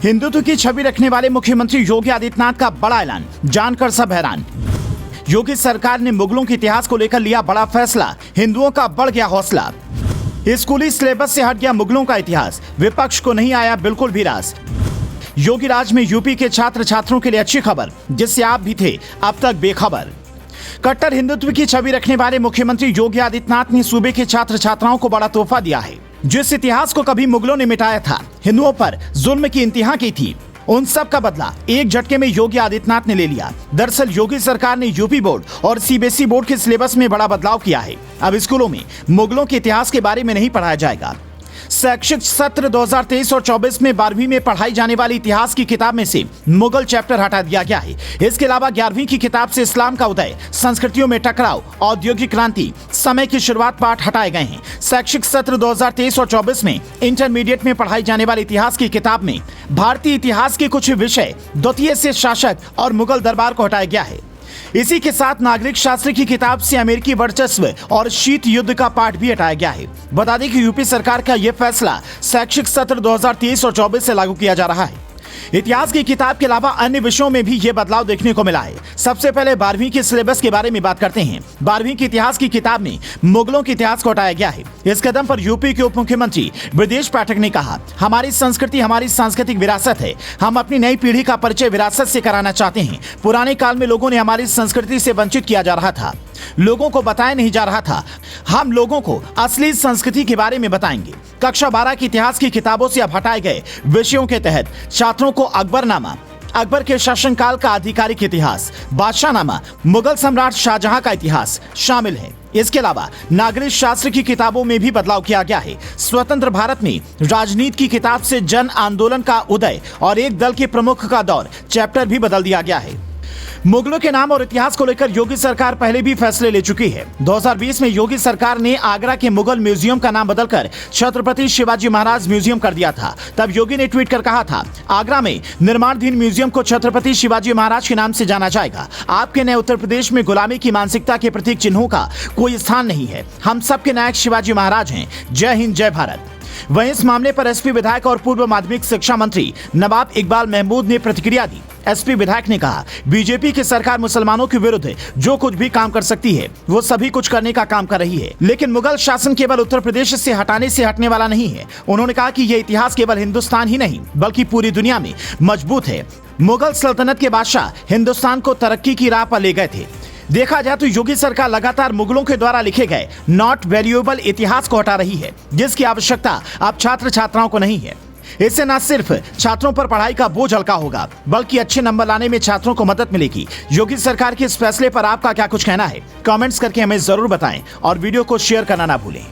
हिंदुत्व की छवि रखने वाले मुख्यमंत्री योगी आदित्यनाथ का बड़ा ऐलान, जानकर सब हैरान। योगी सरकार ने मुगलों के इतिहास को लेकर लिया बड़ा फैसला, हिंदुओं का बढ़ गया हौसला। स्कूली सिलेबस से हट गया मुगलों का इतिहास, विपक्ष को नहीं आया बिल्कुल भी रास। योगी राज में यूपी के छात्र छात्रों के लिए अच्छी खबर, जिससे आप भी थे अब तक बेखबर। कट्टर हिंदुत्व की छवि रखने वाले मुख्यमंत्री योगी आदित्यनाथ ने सूबे के छात्र छात्राओं को बड़ा तोहफा दिया है। जिस इतिहास को कभी मुगलों ने मिटाया था, हिंदुओं पर जुल्म की इंतहा की थी, उन सब का बदला एक झटके में योगी आदित्यनाथ ने ले लिया। दरअसल योगी सरकार ने यूपी बोर्ड और सीबीएसई बोर्ड के सिलेबस में बड़ा बदलाव किया है। अब स्कूलों में मुगलों के इतिहास के बारे में नहीं पढ़ाया जाएगा। शैक्षिक सत्र 2023 और 24 में 12वीं में पढ़ाई जाने वाली इतिहास की किताब में से मुगल चैप्टर हटा दिया गया है। इसके अलावा 11वीं की किताब से इस्लाम का उदय, संस्कृतियों में टकराव, औद्योगिक क्रांति, समय की शुरुआत पाठ हटाए गए हैं। शैक्षिक सत्र 2023 और 24 में इंटरमीडिएट में पढ़ाई जाने वाली इतिहास की किताब में भारतीय इतिहास के कुछ विषय, द्वितीय से शासक और मुगल दरबार को हटाया गया है। इसी के साथ नागरिक शास्त्र की किताब से अमेरिकी वर्चस्व और शीत युद्ध का पाठ भी हटाया गया है। बता दें कि यूपी सरकार का यह फैसला शैक्षिक सत्र 2023 और 24 से लागू किया जा रहा है। इतिहास की किताब के अलावा अन्य विषयों में भी ये बदलाव देखने को मिला है। सबसे पहले 12वीं के सिलेबस के बारे में बात करते हैं। 12वीं की इतिहास की किताब में मुगलों के इतिहास को हटाया गया है। इस कदम पर यूपी के उप मुख्यमंत्री ब्रजेश पाठक ने कहा, हमारी संस्कृति हमारी सांस्कृतिक विरासत है। हम अपनी नई पीढ़ी का परिचय विरासत से कराना चाहते हैं। पुराने काल में लोगों ने हमारी संस्कृति से वंचित किया जा रहा था, लोगों को बताया नहीं जा रहा था। हम लोगों को असली संस्कृति के बारे में बताएंगे। कक्षा 12 की इतिहास की किताबों से अब हटाए गए विषयों के तहत छात्रों को अकबरनामा, अकबर के शासनकाल का आधिकारिक इतिहास, बादशाहनामा, मुगल सम्राट शाहजहां का इतिहास शामिल है। इसके अलावा नागरिक शास्त्र की किताबों में भी बदलाव किया गया है। स्वतंत्र भारत में राजनीति की किताब से जन आंदोलन का उदय और एक दल के प्रमुख का दौर चैप्टर भी बदल दिया गया है। मुगलों के नाम और इतिहास को लेकर योगी सरकार पहले भी फैसले ले चुकी है। 2020 में योगी सरकार ने आगरा के मुगल म्यूजियम का नाम बदलकर छत्रपति शिवाजी महाराज म्यूजियम कर दिया था। तब योगी ने ट्वीट कर कहा था, आगरा में निर्माणाधीन म्यूजियम को छत्रपति शिवाजी महाराज के नाम से जाना जाएगा। आपके नए उत्तर प्रदेश में गुलामी की मानसिकता के प्रतीक चिन्हों का कोई स्थान नहीं है। हम सबके नायक शिवाजी महाराज हैं। जय हिंद, जय भारत। वहीं इस मामले पर एसपी विधायक और पूर्व माध्यमिक शिक्षा मंत्री नवाब इकबाल महमूद ने प्रतिक्रिया दी। एसपी विधायक ने कहा, बीजेपी की सरकार मुसलमानों के विरुद्ध जो कुछ भी काम कर सकती है वो सभी कुछ करने का काम कर रही है, लेकिन मुगल शासन केवल उत्तर प्रदेश से हटाने से हटने वाला नहीं है। उन्होंने कहा कि ये इतिहास केवल हिंदुस्तान ही नहीं बल्कि पूरी दुनिया में मजबूत है। मुगल सल्तनत के बादशाह हिंदुस्तान को तरक्की की राह पर ले गए थे। देखा जाए तो योगी सरकार लगातार मुगलों के द्वारा लिखे गए नॉट वैल्यूएबल इतिहास को हटा रही है, जिसकी आवश्यकता अब छात्र छात्राओं को नहीं है। इससे न सिर्फ छात्रों पर पढ़ाई का बोझ हल्का होगा बल्कि अच्छे नंबर लाने में छात्रों को मदद मिलेगी। योगी सरकार के इस फैसले पर आपका क्या कुछ कहना है? कमेंट्स करके हमें जरूर बताएं और वीडियो को शेयर करना ना भूलें।